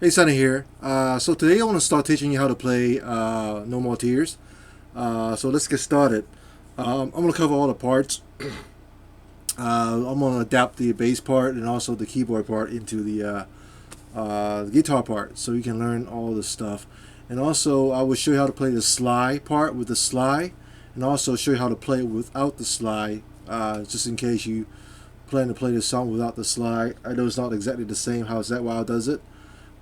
Hey, Sunny here. So today I want to start teaching you how to play No More Tears. So let's get started. I'm going to cover all the parts. I'm going to adapt the bass part and also the keyboard part into the guitar part so you can learn all the stuff. And also I will show you how to play the slide part with the slide and also show you how to play it without the slide, just in case you plan to play this song without the slide. I know it's not exactly the same how Zakk Wylde does it.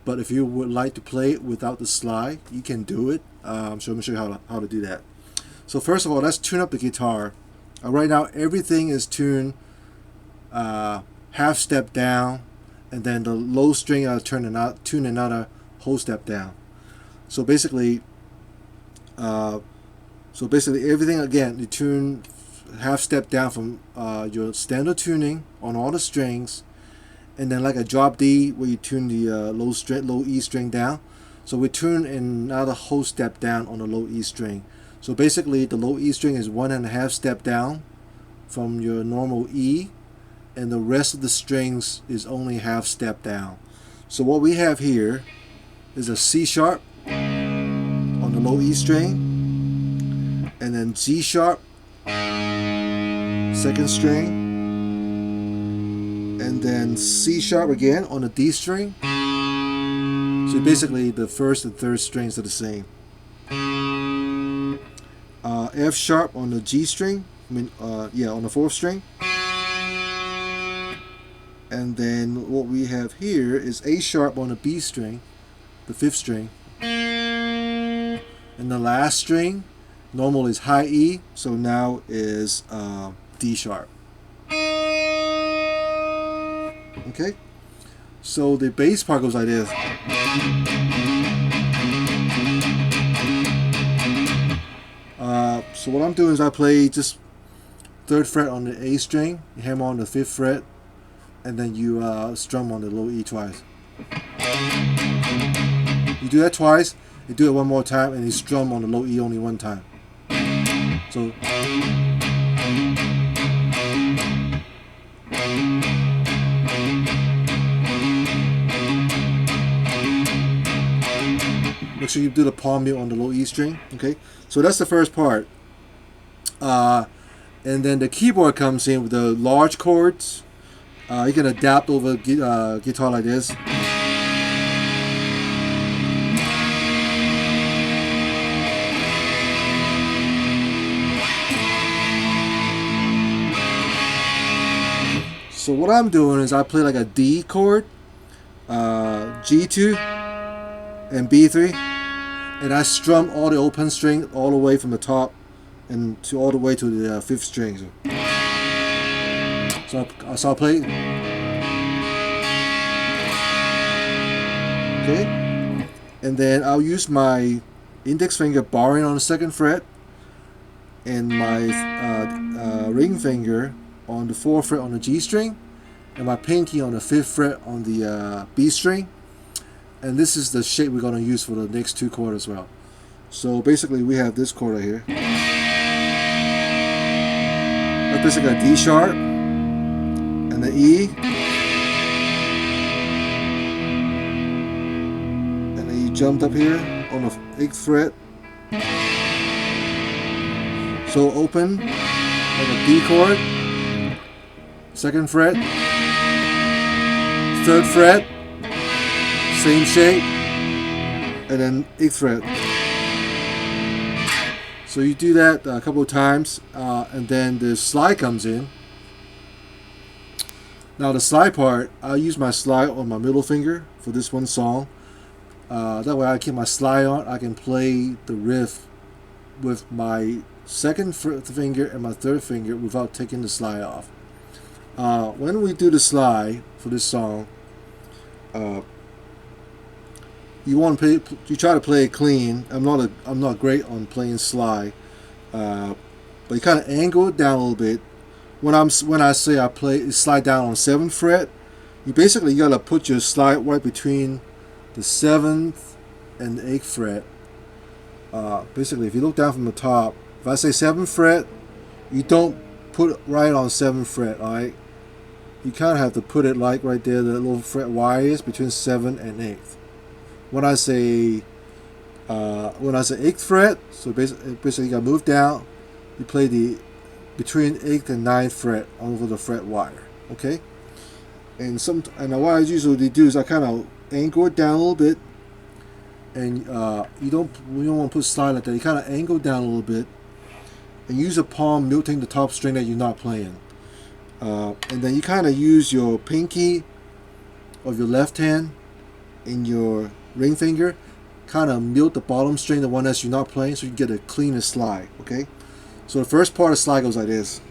But if you would like to play it without the slide, you can do it. So I'm going to show you how to do that. So first of all, let's tune up the guitar. Right now, everything is tuned half step down, and then the low string I tune another whole step down. So basically, everything again, you tune half step down from your standard tuning on all the strings. And then like a drop D where you tune the low E string down. So we tune another whole step down on the low E string. So basically the low E string is 1.5 step down from your normal E, and the rest of the strings is only half step down. So what we have here is a C sharp on the low E string, and then G sharp, second string, and then C sharp again on the D string. So basically the first and third strings are the same. F sharp on the G string, on the fourth string. And then what we have here is A sharp on the B string, the fifth string. And the last string, normal is high E, so now is D sharp. Okay, so the bass part goes like this. So what I'm doing is I play just third fret on the A string, you hammer on the fifth fret, and then you strum on the low E twice. You do that twice, you do it one more time, and you strum on the low E only one time. So make sure you do the palm mute on the low E string. Okay, so that's the first part. And then the keyboard comes in with the large chords. You can adapt over guitar like this. So what I'm doing is I play like a D chord, G2, and B3, and I strum all the open string all the way from the top and to all the way to the fifth string. So I'll play. Okay, and then I'll use my index finger barring on the second fret and my ring finger on the fourth fret on the G string, and my pinky on the fifth fret on the B string. And this is the shape we're going to use for the next two chords as well. So basically we have this chord right here. That's basically a D sharp and the E, and then you jumped up here on the 8th fret. So open like a D chord, 2nd fret, 3rd fret, same shape, and then 8th fret. So you do that a couple of times, and then the slide comes in. Now the slide part, I'll use my slide on my middle finger for this one song. That way I keep my slide on, I can play the riff with my second finger and my third finger without taking the slide off. When we do the slide for this song, you try to play it clean. I'm not great on playing slide, but you kind of angle it down a little bit. When I say I play slide down on 7th fret, you gotta put your slide right between the 7th and the 8th fret. Basically, if you look down from the top, if I say 7th fret, you don't put it right on 7th fret. All right, you kind of have to put it like right there, the little fret Y is between 7th and 8th. when I say 8th fret, so basically you got to move down. You play the between 8th and 9th fret over the fret wire. Okay, and what I usually do is I kind of angle it down a little bit, and you don't want to put slide like that. You kind of angle down a little bit, and use a palm muting the top string that you're not playing, and then you kind of use your pinky of your left hand and your ring finger, kind of mute the bottom string, the one that you're not playing, so you get a cleaner slide. Okay, so the first part of the slide goes like this.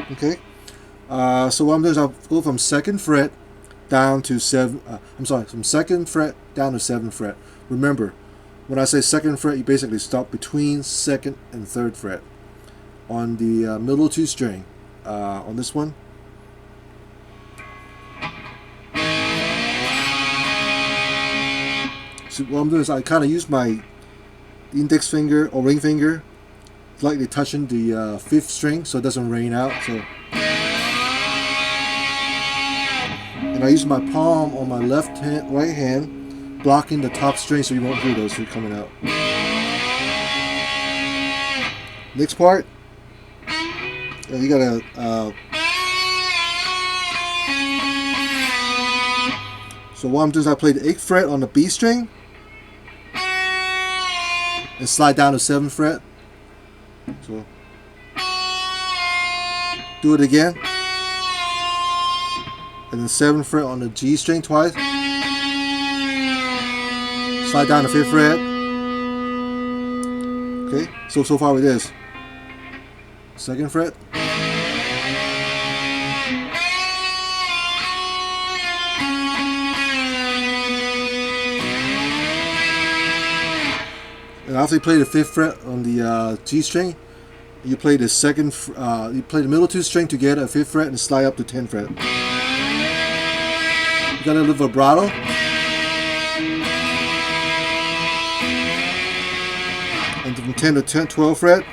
Okay, so what I'm doing is I'll go from 2nd fret down to 7. From 2nd fret down to 7th fret. Remember, when I say 2nd fret, you basically stop between 2nd and 3rd fret on the middle 2 string. On this one. So what I'm doing is I kind of use my index finger or ring finger slightly touching the 5th string so it doesn't rain out. So, and I use my palm on my right hand, blocking the top string so you won't hear those two coming out. Next part, you gotta so what I'm doing is I play the 8th fret on the B string and slide down to 7th fret. So do it again, and then 7th fret on the G string twice. Slide down to 5th fret. Okay, so far with this. 2nd fret. And after you play the 5th fret on the G string, you play the you play the middle 2 string together at 5th fret and slide up to 10th fret. You got a little vibrato. And from 10 to 12th fret.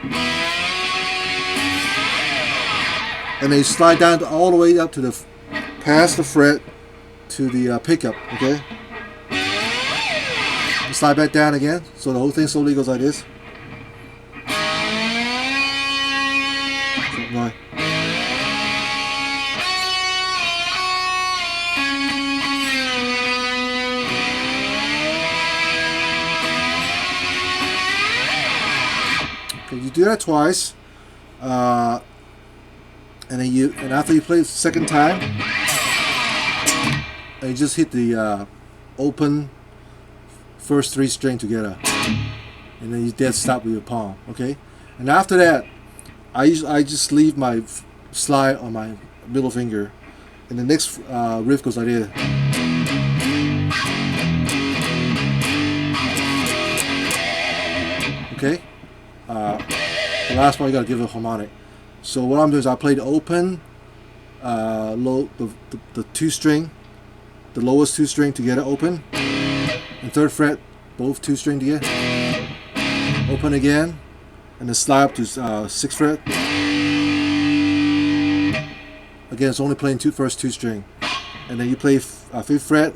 And then you slide down all the way up to past the fret to the pickup, okay? Slide back down again, so the whole thing slowly goes like this. So, okay, you do that twice, and then after you play it the second time, and you just hit the open first 3 string together, and then you dead stop with your palm. Okay, and after that, I just leave my slide on my middle finger, and the next riff goes like this. Okay, the last part you gotta give it a harmonic. So what I'm doing is I play the open, the 2 string, the lowest 2 string together open. And 3rd fret, both 2 string together. Open again, and then slide up to 6th fret. Again, it's only playing first 2 string, and then you play 5th fret,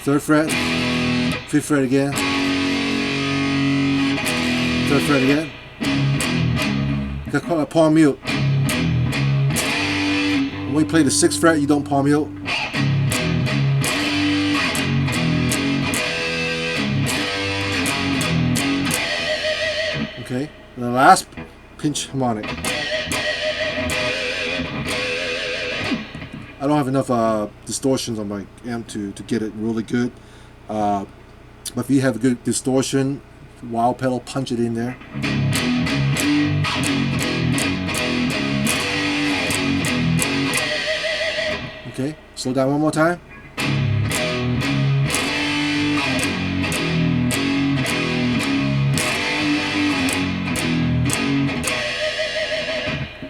3rd fret, 5th fret again, 3rd fret again. That's called a palm mute. When you play the 6th fret, you don't palm mute. Okay, and the last pinch harmonic. I don't have enough distortions on my amp to get it really good. But if you have a good distortion, wild pedal, punch it in there. Okay, slow down one more time.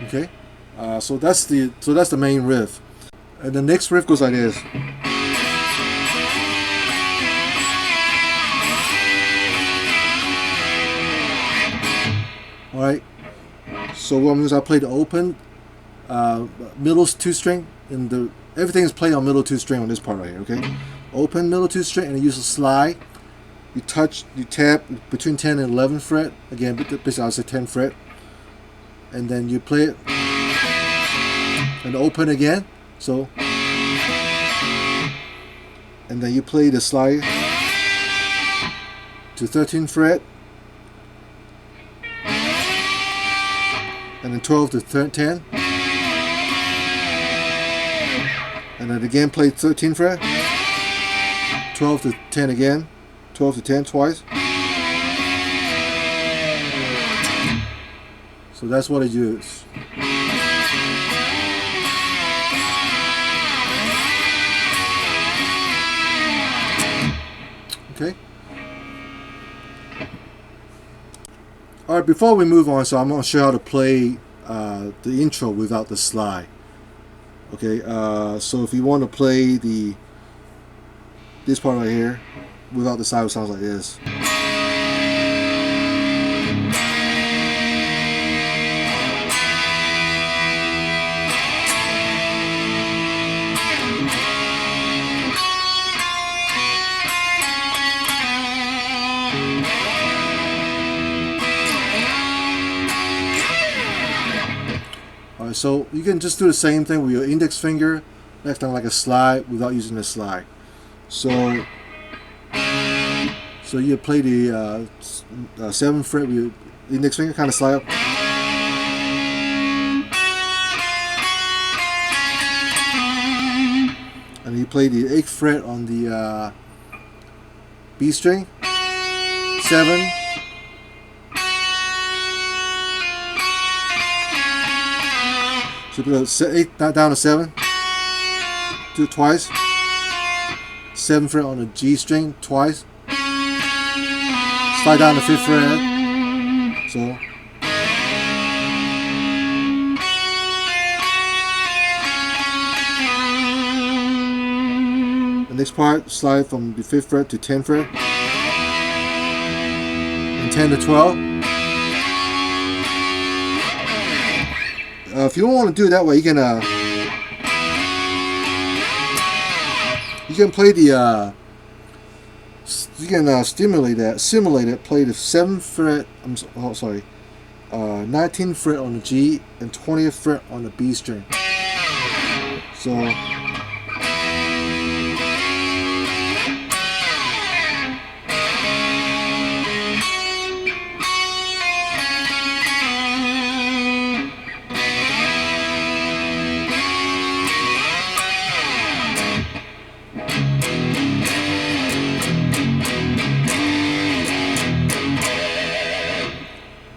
Okay, so that's the main riff, and the next riff goes like this. Alright, so what I'm doing is I play the open middle 2 string, and everything is played on middle 2 string on this part right here, okay? Open middle 2 string, and you use a slide. You tap between 10 and 11 fret. Again, basically I say 10 fret. And then you play it and open again. So, and then you play the slide to 13 fret. And then 12 to 10. And then again play 13 fret. 12 to 10 again. 12 to 10 twice. So that's what I use. Okay. Alright, before we move on, so I'm going to show you how to play the intro without the slide. Okay, so if you want to play this part right here without the slide, it sounds like this. Alright, so you can just do the same thing with your index finger, next time like a slide without using the slide. So you play the 7th fret with your index finger, kind of slide up. And you play the 8th fret on the B string, 7. So you put 8 down to 7, do it twice. 7th fret on the G string twice. Slide down to 5th fret. So. The next part, slide from the 5th fret to 10th fret. And 10 to 12. If you don't want to do it that way, you can play the simulate it. Play the 7th fret. 19th fret on the G and 20th fret on the B string. So.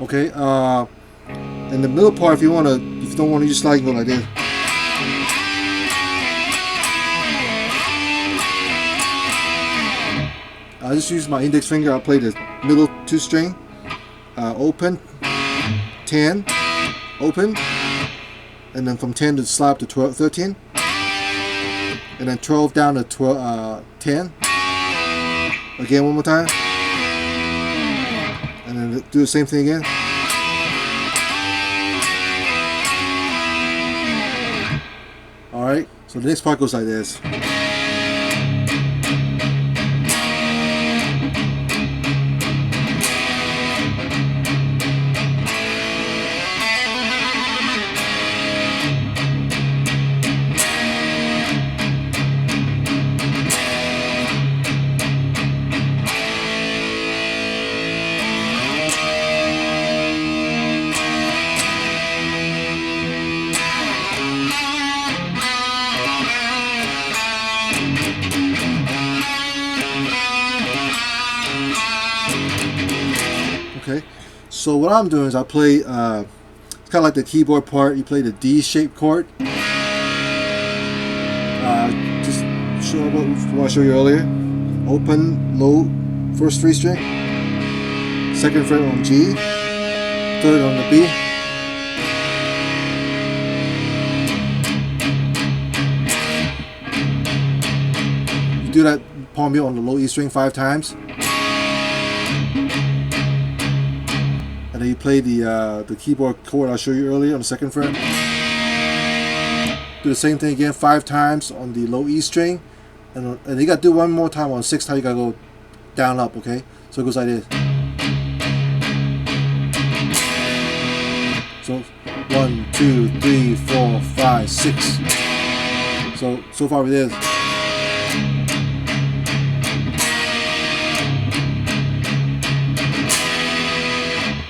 Okay, in the middle part, if you don't want to use slide, you can go like this. I just use my index finger. I play the middle 2 string, open, 10, open, and then from 10 to slide to 12, 13, and then 12 down to 10. Again, one more time. And then do the same thing again. Alright, so the next part goes like this. Okay, so what I'm doing is I play, it's kind of like the keyboard part. You play the D-shaped chord. Just show what I showed you earlier. Open, low, first 3 string, 2nd fret on G, 3rd on the B. You do that palm mute on the low E string 5 times. And then you play the keyboard chord I showed you earlier on the 2nd fret. Do the same thing again 5 times on the low E string, and you got to do one more time on 6th time. You got to go down up, okay? So it goes like this. So 1, 2, 3, 4, 5, 6. So far it is.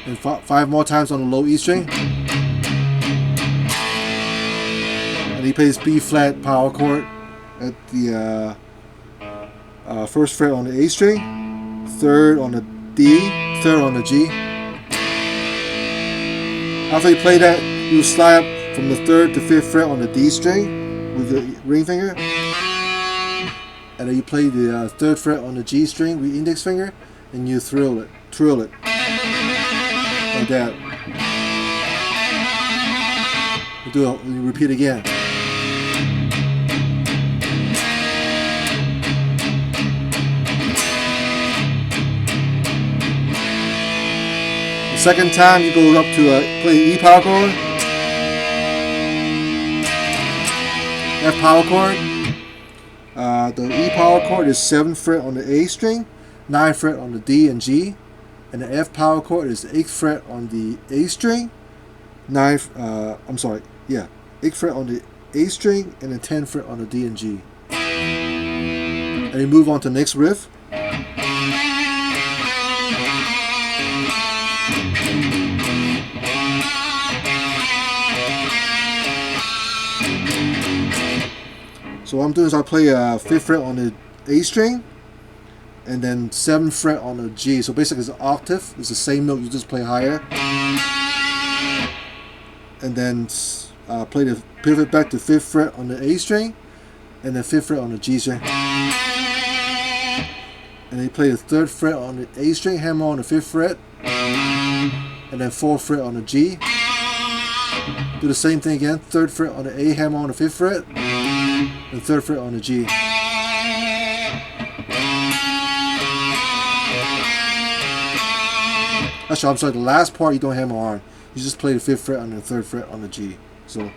And 5 more times on the low E string. And he plays B flat power chord at the 1st fret on the A string, 3rd on the D, 3rd on the G. After you play that, you slide up from the 3rd to 5th fret on the D string with the ring finger, and then you play the 3rd fret on the G string with the index finger, and you trill it like that. You repeat again. The 2nd time you go up to play E power chord, F power chord. The E power chord is 7th fret on the A string, 9th fret on the D and G, and the F power chord is 8th fret on the A string, 8th fret on the A string, and then 10th fret on the D and G. And you move on to the next riff. So what I'm doing is I play 5th fret on the A string, and then 7th fret on the G. So basically it's an octave. It's the same note, you just play higher. And then play the pivot back to 5th fret on the A string, and then 5th fret on the G string. And then you play the 3rd fret on the A string, hammer on the 5th fret, and then 4th fret on the G. Do the same thing again, 3rd fret on the A, hammer on the 5th fret, and 3rd fret on the G. Actually, I'm sorry, the last part you don't hammer on. You just play the 5th fret on the 3rd fret on the G. So.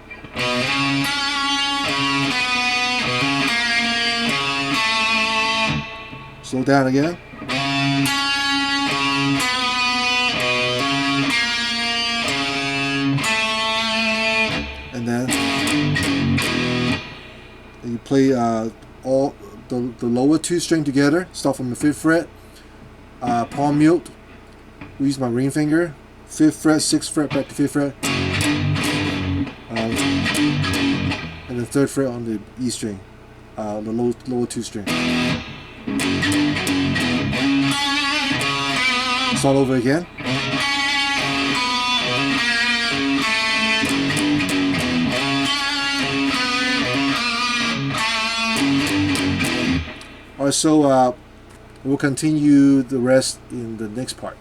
Slow down again. And then you play all the lower 2 string together. Start from the 5th fret. Palm mute. We use my ring finger. 5th fret, 6th fret, back to 5th fret. And the 3rd fret on the E string. The lower 2 string. Start over again. Alright, so we'll continue the rest in the next part.